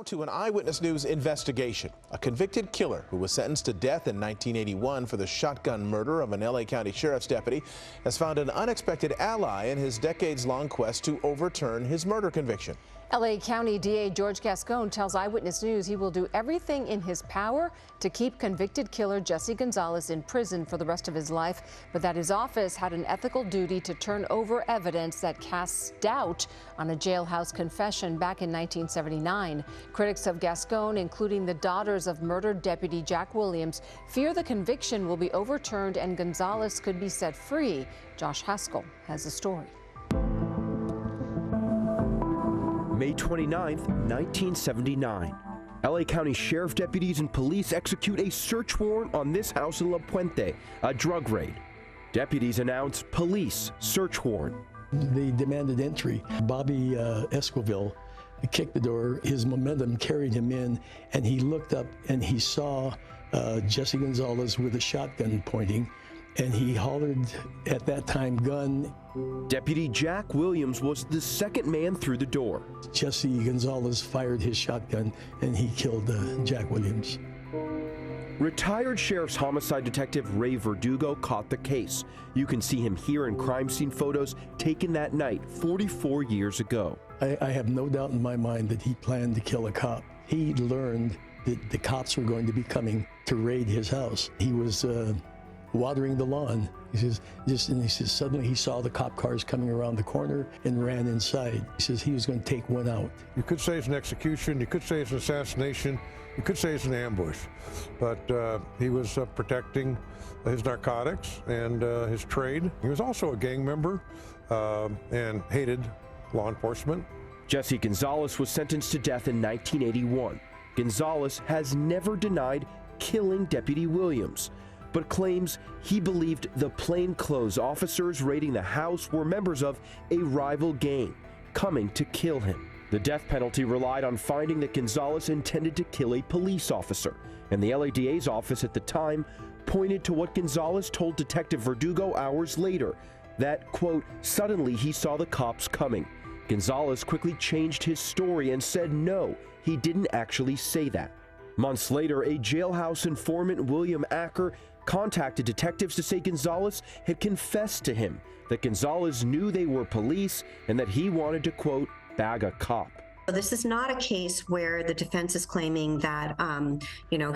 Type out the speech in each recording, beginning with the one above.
Now to an Eyewitness News investigation. A convicted killer who was sentenced to death in 1981 for the shotgun murder of an LA County Sheriff's deputy has found an unexpected ally in his decades-long quest to overturn his murder conviction. LA County DA George Gascon tells Eyewitness News he will do everything in his power to keep convicted killer Jesse Gonzalez in prison for the rest of his life, but that his office had an ethical duty to turn over evidence that casts doubt on a jailhouse confession back in 1979. Critics of Gascon, including the daughters of murdered Deputy Jack Williams, fear the conviction will be overturned and Gonzalez could be set free. Josh Haskell has the story. May 29th, 1979. LA County Sheriff deputies and police execute a search warrant on this house in La Puente, a drug raid. Deputies announce police search warrant. They demanded entry. Bobby Esquivel kicked the door. His momentum carried him in, and he looked up and he saw Jesse Gonzalez with a shotgun pointing, and he hollered at that time, "Gun." Deputy Jack Williams was the second man through the door. Jesse Gonzalez fired his shotgun and he killed Jack Williams. Retired Sheriff's homicide detective Ray Verdugo caught the case. You can see him here in crime scene photos taken that night 44 years ago. I have no doubt in my mind that he planned to kill a cop. He learned that the cops were going to be coming to raid his house. He was watering the lawn. He says suddenly he saw the cop cars coming around the corner and ran inside. He says he was going to take one out. You could say it's an execution, you could say it's an assassination, you could say it's an ambush, but he was protecting his narcotics and his trade. He was also a gang member and hated law enforcement. Jesse Gonzalez was sentenced to death in 1981. Gonzalez has never denied killing Deputy Williams, but claims he believed the plainclothes officers raiding the house were members of a rival gang coming to kill him. The death penalty relied on finding that Gonzalez intended to kill a police officer, and the LADA's office at the time pointed to what Gonzalez told Detective Verdugo hours later, that, quote, suddenly he saw the cops coming. Gonzalez quickly changed his story and said no, he didn't actually say that. Months later, a jailhouse informant, William Acker, contacted detectives to say Gonzalez had confessed to him that Gonzalez knew they were police and that he wanted to, quote, bag a cop. This is not a case where the defense is claiming that,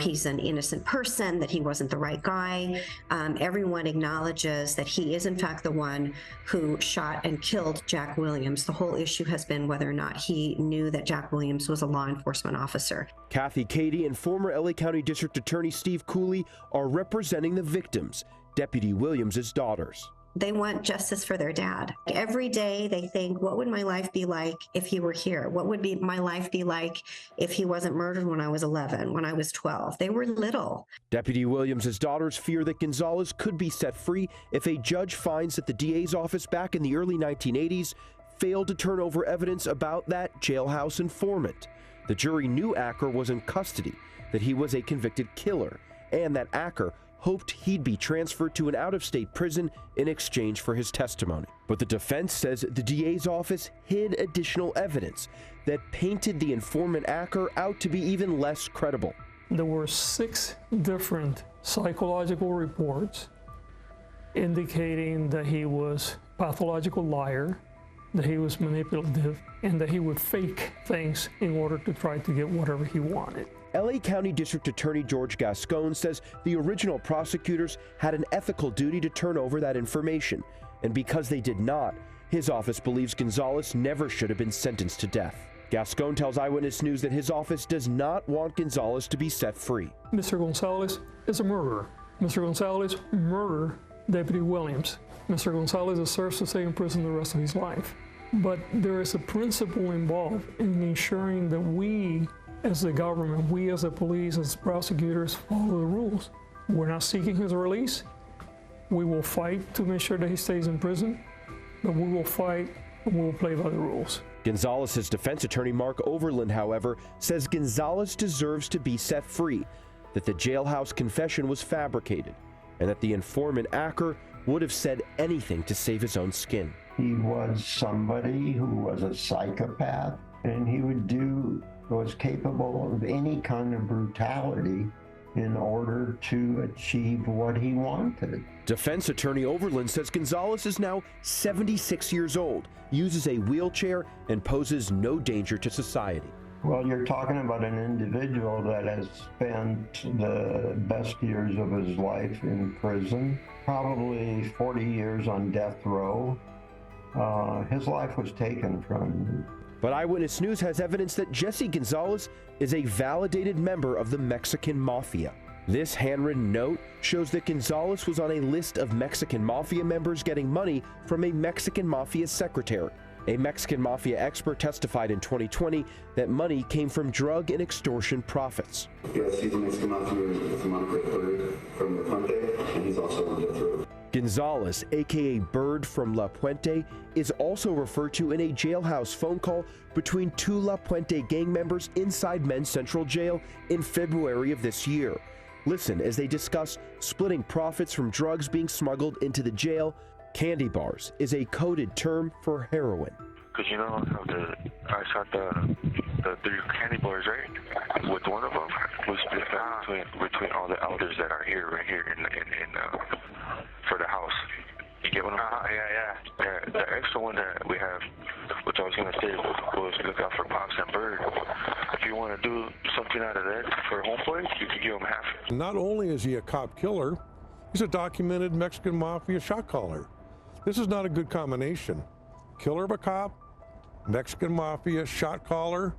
he's an innocent person, that he wasn't the right guy. Everyone acknowledges that he is, in fact, the one who shot and killed Jack Williams. The whole issue has been whether or not he knew that Jack Williams was a law enforcement officer. Kathy Cady and former LA County District Attorney Steve Cooley are representing the victims, Deputy Williams' daughters. They want justice for their dad. Every day they think, what would my life be like if he were here? What would my life be like if he wasn't murdered when I was 11, when I was 12? They were little. Deputy Williams' daughters fear that Gonzalez could be set free if a judge finds that the DA's office back in the early 1980s failed to turn over evidence about that jailhouse informant. The jury knew Acker was in custody, that he was a convicted killer, and that Acker hoped he'd be transferred to an out-of-state prison in exchange for his testimony. But the defense says the DA's office hid additional evidence that painted the informant Acker out to be even less credible. There were 6 different psychological reports indicating that he was a pathological liar, that he was manipulative, and that he would fake things in order to try to get whatever he wanted. LA County District Attorney George Gascon says the original prosecutors had an ethical duty to turn over that information, and because they did not, his office believes Gonzalez never should have been sentenced to death. Gascon tells Eyewitness News that his office does not want Gonzalez to be set free. Mr. Gonzalez is a murderer. Mr. Gonzalez murdered Deputy Williams. Mr. Gonzalez deserves to stay in prison the rest of his life. But there is a principle involved in ensuring that we, as the government, we as the police, as prosecutors, follow the rules. We're not seeking his release. We will fight to make sure that he stays in prison, but we will fight and we will play by the rules. Gonzalez's defense attorney, Mark Overland, however, says Gonzalez deserves to be set free, that the jailhouse confession was fabricated, and that the informant Acker would have said anything to save his own skin. He was somebody who was a psychopath, and he would do was capable of any kind of brutality in order to achieve what he wanted. Defense attorney Overland says Gonzalez is now 76 years old, uses a wheelchair, and poses no danger to society. Well, you're talking about an individual that has spent the best years of his life in prison, probably 40 years on death row. His life was taken from him. But Eyewitness News has evidence that Jesse Gonzalez is a validated member of the Mexican Mafia. This handwritten note shows that Gonzalez was on a list of Mexican Mafia members getting money from a Mexican Mafia secretary. A Mexican Mafia expert testified in 2020 that money came from drug and extortion profits. Yes, he's a Mexican Mafia Bird from the Puente, and he's also on death row. Gonzalez, aka Bird from La Puente, is also referred to in a jailhouse phone call between two La Puente gang members inside Men's Central Jail in February of this year. Listen as they discuss splitting profits from drugs being smuggled into the jail. Candy bars is a coded term for heroin. Because you know how I shot the 3 candy bars, right? With one of them, we split that between all the elders that are here, right here in for the house. You get what I'm saying? Yeah. The extra one that we have, which I was gonna say was look out for Pops and Bird. If you want to do something out of that for homeboys, you can give them half. Not only is he a cop killer, he's a documented Mexican Mafia shot caller. This is not a good combination. Killer of a cop, Mexican Mafia shot caller,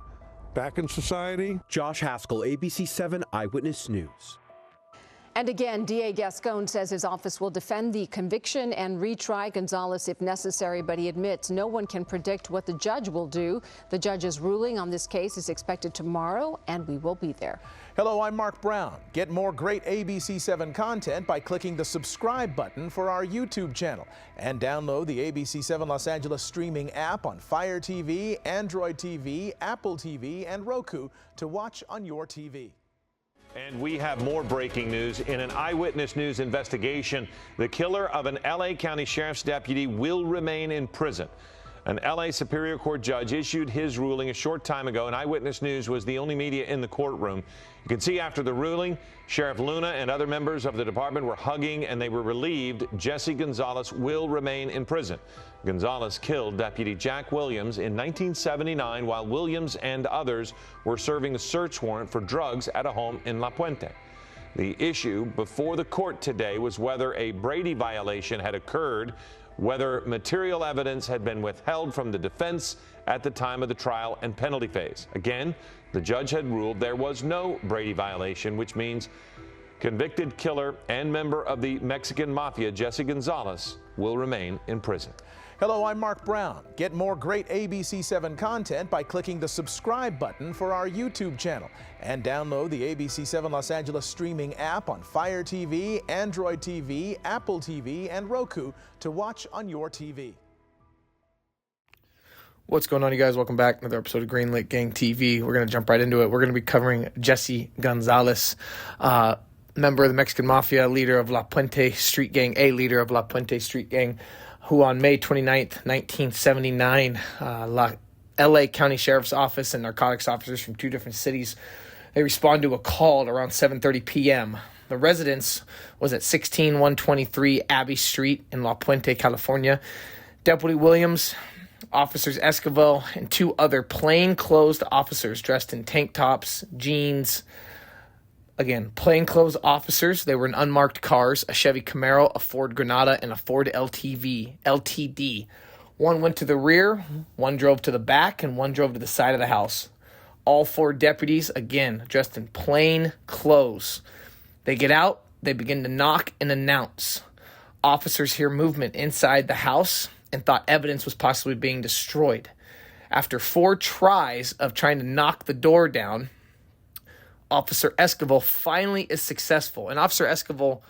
back in society. Josh Haskell, ABC 7 Eyewitness News. And again, DA Gascon says his office will defend the conviction and retry Gonzalez if necessary, but he admits no one can predict what the judge will do. The judge's ruling on this case is expected tomorrow, and we will be there. Hello, I'm Mark Brown. Get more great ABC 7 content by clicking the subscribe button for our YouTube channel. And download the ABC 7 Los Angeles streaming app on Fire TV, Android TV, Apple TV, and Roku to watch on your TV. And we have more breaking news. In an Eyewitness News investigation, the killer of an L.A. County Sheriff's deputy will remain in prison. An L.A. Superior Court judge issued his ruling a short time ago, and Eyewitness News was the only media in the courtroom. You can see after the ruling, Sheriff Luna and other members of the department were hugging, and they were relieved Jesse Gonzalez will remain in prison. Gonzalez killed Deputy Jack Williams in 1979 while Williams and others were serving a search warrant for drugs at a home in La Puente. The issue before the court today was whether a Brady violation had occurred, whether material evidence had been withheld from the defense at the time of the trial and penalty phase. Again, the judge had ruled there was no Brady violation, which means convicted killer and member of the Mexican Mafia, Jesse Gonzalez, will remain in prison. Hello, I'm Mark Brown. Get more great ABC 7 content by clicking the subscribe button for our YouTube channel. And download the ABC 7 Los Angeles streaming app on Fire TV, Android TV, Apple TV, and Roku to watch on your TV. What's going on, you guys? Welcome back to another episode of Green Lake Gang TV. We're going to jump right into it. We're going to be covering Jesse Gonzalez, member of the Mexican Mafia, leader of La Puente Street Gang, a leader of La Puente Street Gang, who on May 29th, 1979, L.A. County Sheriff's Office and narcotics officers from 2 different cities, they respond to a call at around 7:30 p.m. The residence was at 16123 Abbey Street in La Puente, California. Deputy Williams, Officers Esquivel, and 2 other plainclothes officers dressed in tank tops, jeans. Again, plainclothes officers. They were in unmarked cars, a Chevy Camaro, a Ford Granada, and a Ford LTD. One went to the rear, one drove to the back, and one drove to the side of the house. All 4 deputies, again, dressed in plain clothes. They get out, they begin to knock and announce. Officers hear movement inside the house and thought evidence was possibly being destroyed. After 4 tries of trying to knock the door down, Officer Esquivel finally is successful. And Officer Esquivel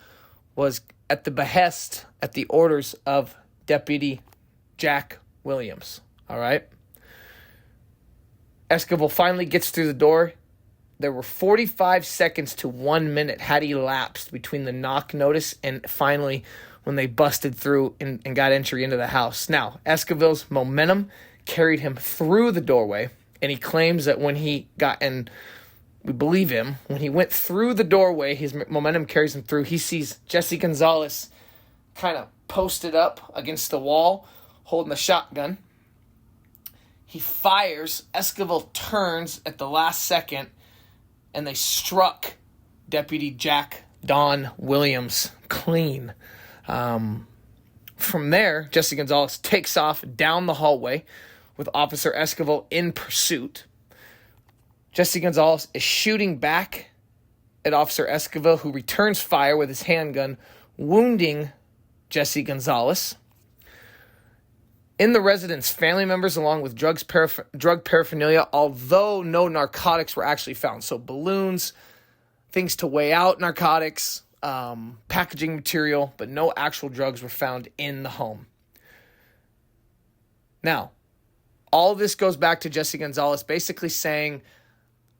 was at the behest, at the orders of Deputy Jack Williams. All right? Esquivel finally gets through the door. There were 45 seconds to 1 minute had elapsed between the knock notice and finally when they busted through and got entry into the house. Now, Esquivel's momentum carried him through the doorway, And he claims that when he got, and we believe him, when he went through the doorway, his momentum carries him through, he sees Jesse Gonzalez kind of posted up against the wall, holding the shotgun. He fires. Esquivel turns at the last second, and they struck Deputy Jack Don Williams clean. From there, Jesse Gonzalez takes off down the hallway with Officer Esquivel in pursuit. Jesse Gonzalez is shooting back at Officer Esquivel, who returns fire with his handgun, wounding Jesse Gonzalez. In the residence, family members, along with drug paraphernalia, although no narcotics were actually found. So balloons, things to weigh out narcotics, packaging material, but no actual drugs were found in the home. Now, all this goes back to Jesse Gonzalez basically saying,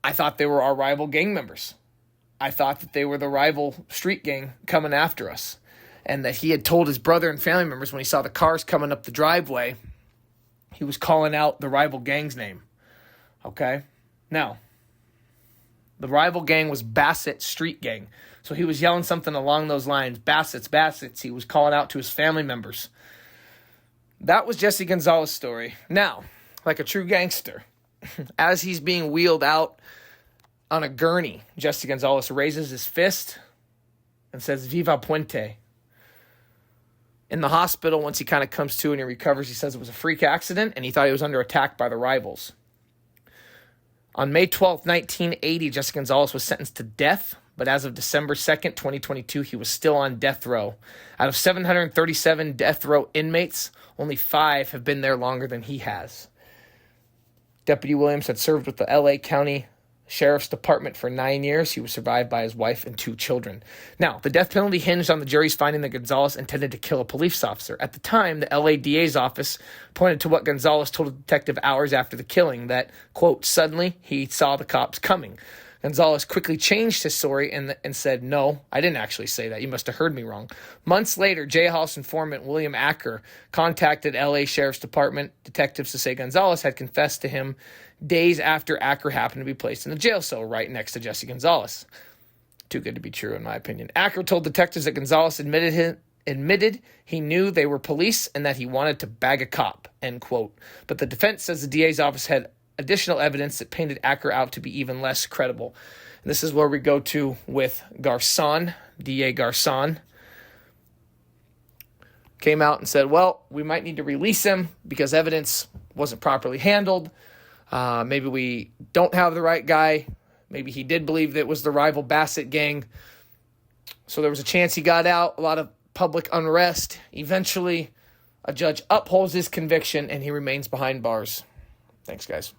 I thought they were our rival gang members. I thought that they were the rival street gang coming after us. And that he had told his brother and family members when he saw the cars coming up the driveway, he was calling out the rival gang's name. Okay? Now, the rival gang was Bassett Street Gang. So he was yelling something along those lines. Bassett's. He was calling out to his family members. That was Jesse Gonzalez's story. Now, like a true gangster, as he's being wheeled out on a gurney, Jesse Gonzalez raises his fist and says, "Viva Puente." In the hospital, once he kind of comes to and he recovers, he says it was a freak accident and he thought he was under attack by the rivals. On May 12th, 1980, Jesse Gonzalez was sentenced to death, but as of December 2nd, 2022, he was still on death row. Out of 737 death row inmates, only 5 have been there longer than he has. Deputy Williams had served with the LA County Sheriff's Department for 9 years. He was survived by his wife and 2 children. Now, the death penalty hinged on the jury's finding that Gonzalez intended to kill a police officer. At the time, the LA DA's office pointed to what Gonzalez told a detective hours after the killing, that, quote, suddenly he saw the cops coming. Gonzalez quickly changed his story and said, "No, I didn't actually say that. You must have heard me wrong." Months later, jailhouse informant William Acker contacted LA Sheriff's Department detectives to say Gonzalez had confessed to him days after Acker happened to be placed in the jail cell right next to Jesse Gonzalez. Too good to be true, in my opinion. Acker told detectives that Gonzalez admitted he knew they were police and that he wanted to bag a cop, end quote. But the defense says the DA's office had additional evidence that painted Acker out to be even less credible. And this is where we go to with Garcon, DA Garcon. Came out and said, well, we might need to release him because evidence wasn't properly handled. Maybe we don't have the right guy. Maybe he did believe that it was the rival Bassett gang. So there was a chance he got out, a lot of public unrest. Eventually, a judge upholds his conviction and he remains behind bars. Thanks, guys.